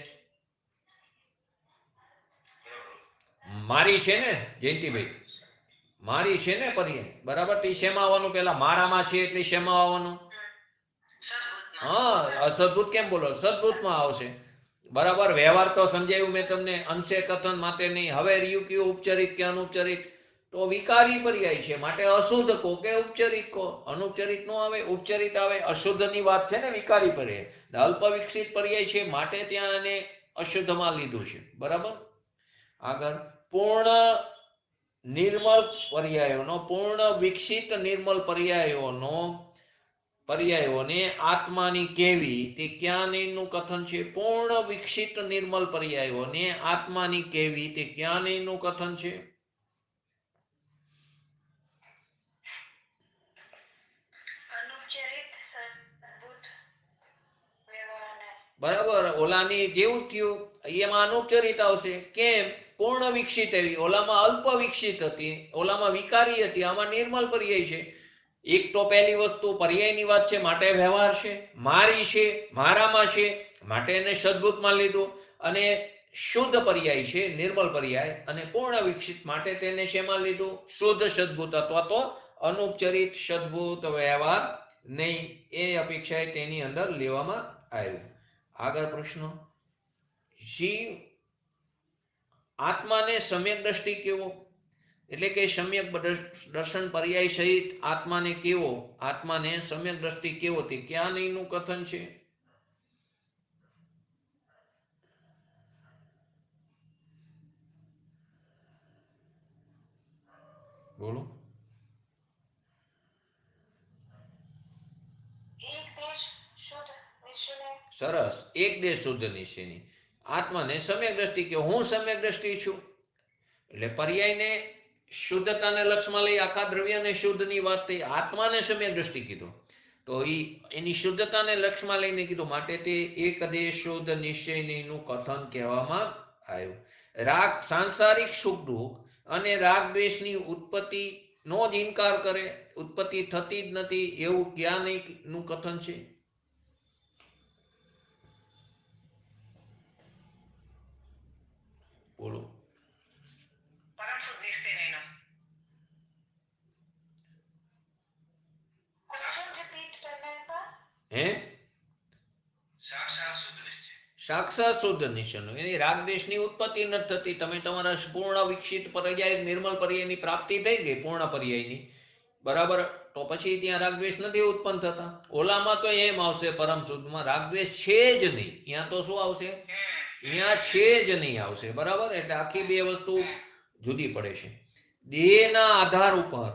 મારી છે ને જયંતિભાઈ, મારી છે ને પર્યાય. બરાબર. તો શેમાં આવવાનું? પેલા મારામાં છે એટલે શેમાં આવવાનું? હા, અસદભૂત કેમ બોલો? સદભૂતમાં આવશે. બરાબર. વ્યવહાર તો સમજાયું મેં તમને, અંશે કથન માટે નહીં. હવે રહ્યું કયું? ઉપચરિત કે અનુપચરિત? તો વિકારી પર્યાય છે માટે અશુદ્ધ કો કે ઉપચરિત કો. અનુપચરિત નો આવે, ઉપચરિત આવે. અશુદ્ધની વાત છે ને વિકારી પર્યાય. અલ્પ વિકસિત પર્યાય છે માટે ત્યાં એને અશુદ્ધમાં લીધું છે. બરાબર. આગળ પૂર્ણ નિર્મલ પર્યાયોનો, પૂર્ણ વિકસિત નિર્મલ પર્યાયોને આત્માની કેવી તે ક્યાં નહીંનું કથન છે? પૂર્ણ વિકસિત નિર્મલ પર્યાયોને આત્માની કેવી તે ક્યાં નહીંનું કથન છે? બરાબર. ઓલાની જેવું થયું, એમાં અનુપચરિત આવશે. કેમ? પૂર્ણ વિકસિત એવી, ઓલામાં અલ્પ વિકસિત હતી, ઓલામાં વિકારી હતી, આમાં નિર્મલ પર્યાય છે. એક તો પહેલી વસ્તુ પર્યાયની વાત છે માટે વ્યવહાર છે. મારી છે, મારામાં છે માટે એને સદભૂતમાં લીધું. અને શુદ્ધ પર્યાય છે, નિર્મલ પર્યાય, અને પૂર્ણ વિકસિત માટે તેને શેમાં લીધું? શુદ્ધ સદભૂત અથવા તો અનુપચરિત સદભૂત વ્યવહાર નહીં. એ અપેક્ષાએ તેની અંદર લેવામાં આવ્યું. આગળ પ્રશ્ન. જીવ આત્માને સમ્યક દ્રષ્ટિ કેવો? એટલે કે સમ્યક દર્શન પર્યાય સહિત આત્માને કેવો? આત્માને સમ્યક દ્રષ્ટિ કેવો તે ક્યાં નહીંનું કથન છે? બોલો. સરસ. એક દેશ શુદ્ધ નિશ્ચયની. આત્માને સમ્યક દ્રષ્ટિ કે હું સમ્યક દ્રષ્ટિ છું. એટલે પર્યાયને શુદ્ધતાને લક્ષમાં લઈ આખા દ્રવ્યને શુદ્ધની વાત થઈ. આત્માને સમ્યક દ્રષ્ટિ કીધું તો એની શુદ્ધતાને લક્ષમાં લઈને કીધું માટે તે એક દેશ શુદ્ધ નિશ્ચયનું કથન કહેવામાં આવ્યું. રાગ સાંસારિક સુખ દુઃખ અને રાગ દ્વેષની ઉત્પત્તિ નો જ ઇનકાર કરે, ઉત્પત્તિ થતી જ નથી એવું જ્ઞાનનું કથન છે. બોલો. હે? સાક્ષાત શુદ્ધ નિશ્ચયનું. એની રાગદ્વેષની ઉત્પત્તિ નથી થતી. તમે તમારા પૂર્ણ વિકસિત પર્યાય નિર્મલ પર્યાયની પ્રાપ્તિ થઈ ગઈ, પૂર્ણ પર્યાયની. બરાબર. તો પછી ત્યાં રાગદ્વેષ નથી ઉત્પન્ન થતા. ઓલામાં તો એમ આવશે પરમ શુદ્ધમાં રાગદ્વેષ છે જ નહીં. ત્યાં તો શું આવશે? ત્યાં છે જ નહીં આવશે. બરાબર. એટલે આખી બે વસ્તુ જુદી પડે છે. દેહના આધાર ઉપર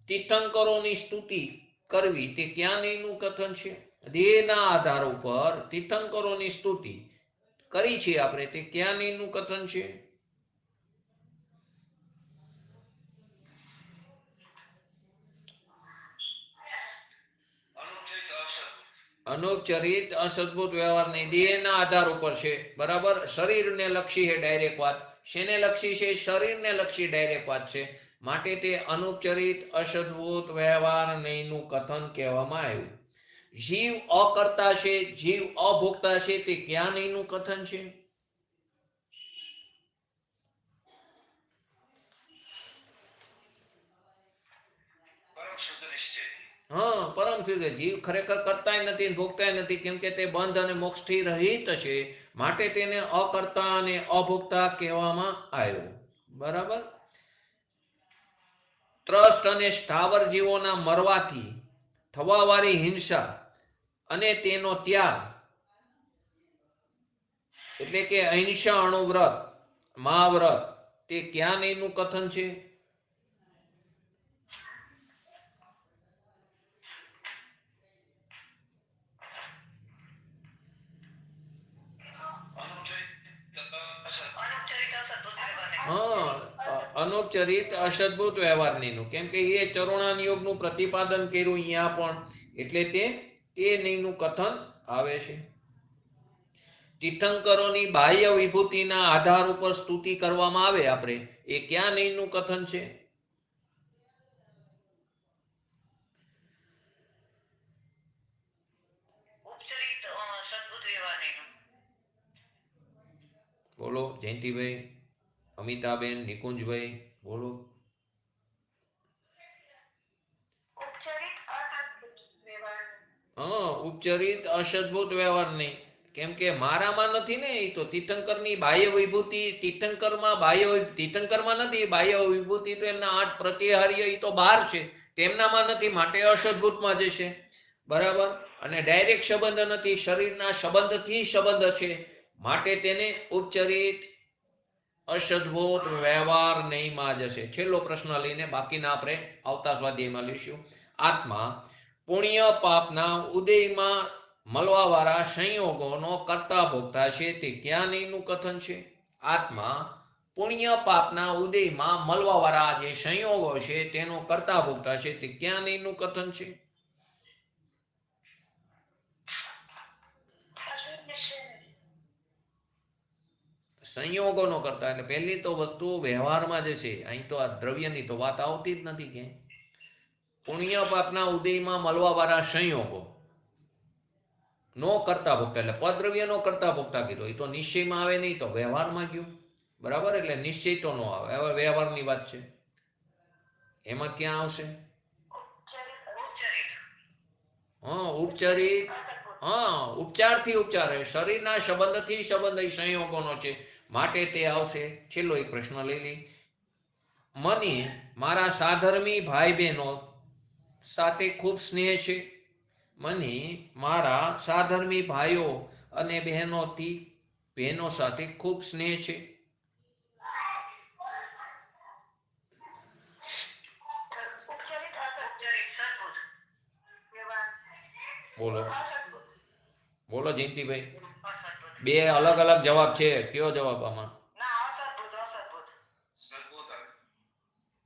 તીર્થંકરોની સ્તુતિ કરવી તે ક્યાં નહીંનું કથન છે? દેહના આધાર ઉપર તીર્થંકરોની સ્તુતિ કરી છે આપણે તે ક્યાં નહીંનું કથન છે? અનુપચરિત અસદભૂત વ્યવહાર નહીં, દેહના આધાર ઉપર છે. બરાબર. શરીરને લક્ષી છે ડાયરેક્ટ વાત. શેને લક્ષી છે? શરીરને લક્ષી ડાયરેક્ટ વાત છે માટે તે અનુપચરિત અસદભૂત વ્યવહાર નહીંનું કથન કહેવામાં આવ્યું. જીવ અકર્તા છે, જીવ અભોક્તા છે તે ક્યાં નહીંનું કથન છે? હા, પરમ શુદ્ધ. જીવ ખરેખર કરતાય નથી, ભોગતાય નથી, કેમ કે તે બંધ અને મોક્ષથી રહિત છે માટે તેને અકર્તા અને અભોક્તા કહેવામાં આવ્યો. બરાબર. ત્રસ્ત અને સ્થાવર જીવોના મરવાથી થવાવાળી હિંસા અને તેનો ત્યાગ એટલે કે અહિંસા અણુવ્રત, મહાવ્રત તે ક્યાં નહીંનું કથન છે? અનૌપચારિક અસદભૂત વ્યવહાર નહીંનું, કેમ કે એ ચરોણાન યોગનું પ્રતિપાદન કર્યું અહીંયા પણ, એટલે તે નહીંનું કથન આવે છે. તીર્થંકરોની બાહ્ય વિભૂતિના આધાર ઉપર સ્તુતિ કરવામાં આવે આપણે, એ ક્યાં નહીંનું કથન છે? ઉપચરિત સદબુદ્ધ વ્યવહાર નહીં. બોલો જયંતિભાઈ, અમિતાબેન, નિકુંજભાઈ, બોલો. ઉપચરિત અસદબુદ્ધ વ્યવહાર. ઉપચરિત અસદભૂત વ્યવહાર નહીં, કેમ કે મારામાં નથી ને, એ તો તીર્થંકરની બાહ્ય વિભૂતિ, તીર્થંકરમાં નથી બાહ્ય વિભૂતિ, તો એમના 8 પ્રતિહાર્ય એ તો બહાર છે, તેમનામાં નથી, માટે અસદભૂતમાં જશે. બરાબર. અને ડાયરેક્ટ સંબંધ નથી, શરીરના સંબંધથી સંબંધ છે, માટે તેને ઉપચરિત અસદભૂત વ્યવહાર નહીંમાં જશે. છેલ્લો પ્રશ્ન લઈને બાકીના આપણે આવતા સ્વાધ્યાયમાં લઈશું. આત્મા પુણ્ય પાપના ઉદયમાં મળવા વાળા સંયોગોનો કરતા ભોગતા છે, તે ક્યાં નહીંનું કથન છે? આત્મા પુણ્ય પાપના ઉદયમાં મળવા વાળા જે સંયોગો છે તેનો કરતા ભોગતા છે, તે ક્યાં નહીંનું કથન છે? સંયોગોનો કરતા, એટલે પહેલી તો વસ્તુ વ્યવહારમાં જશે. અહીં તો આ દ્રવ્યની તો વાત આવતી જ નથી કે પુણ્ય પાપના ઉદયમાં મળવા વાળા સંયોગો નો કરતા ભોગતા, એટલે પદ્રવ્ય નો કરતા ભોગતા કીધો, એ તો નિશ્ચયમાં આવે નહીં, તો વ્યવહારમાં ગયું. બરાબર. એટલે નિશ્ચય તો નો આવે, હવે વ્યવહારની વાત છે, એમાં ક્યાં આવશે? ઉપચરિત. ઉપચારથી ઉપચાર, શરીરના સંબંધથી સંબંધ એ સંયોગોનો છે, માટે તે આવશે. છેલ્લો એક પ્રશ્ન લઈ લઈ. મને મારા સાધર્મી ભાઈ બહેનો સાથે ખૂબ સ્નેહ છે. મને મારા સાધર્મી ભાઈઓ અને બહેનો સાથે ખૂબ સ્નેહ છે. બોલો બોલો જયંતિભાઈ, બે અલગ અલગ જવાબ છે, કયો જવાબ આમાં?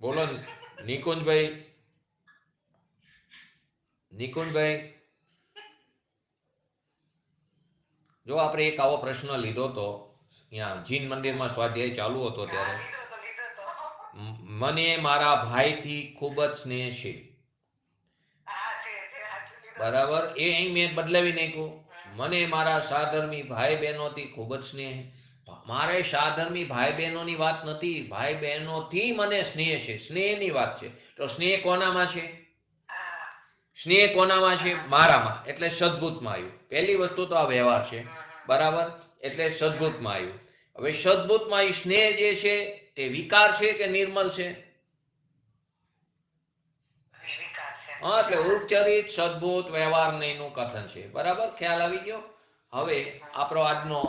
બોલો નિકુંજભાઈ. જો આપણે એક આવો પ્રશ્ન લીધો તો અહીંયા જીન મંદિરમાં સ્વાધ્યાય ચાલુ હતો ત્યારે, મને મારા ભાઈથી ખૂબ જ સ્નેહ છે. બરાબર. એ અહીં મેં બદલાવી નાખ્યું, મને મારા સાધર્મી ભાઈ બહેનોથી ખૂબ જ સ્નેહ. મારે સાધર્મી ભાઈ બહેનોની વાત નથી, ભાઈ બહેનોથી મને સ્નેહ છે, સ્નેહની વાત છે. તો સ્નેહ કોનામાં છે? સ્નેહ કોનામાં છે? મારામાં, એટલે સદભૂતમાં આવ્યું. પહેલી વસ્તુ તો આ વ્યવહાર છે. બરાબર. એટલે સદભૂતમાં આવ્યું. હવે સદભૂતમાં એ સ્નેહ જે છે તે વિકાર છે કે નિર્મલ છે? એટલે ઉપચરિત સદભૂત વ્યવહાર નહીંનું કથન છે. બરાબર. ખ્યાલ આવી ગયો? હવે આપણો આજનો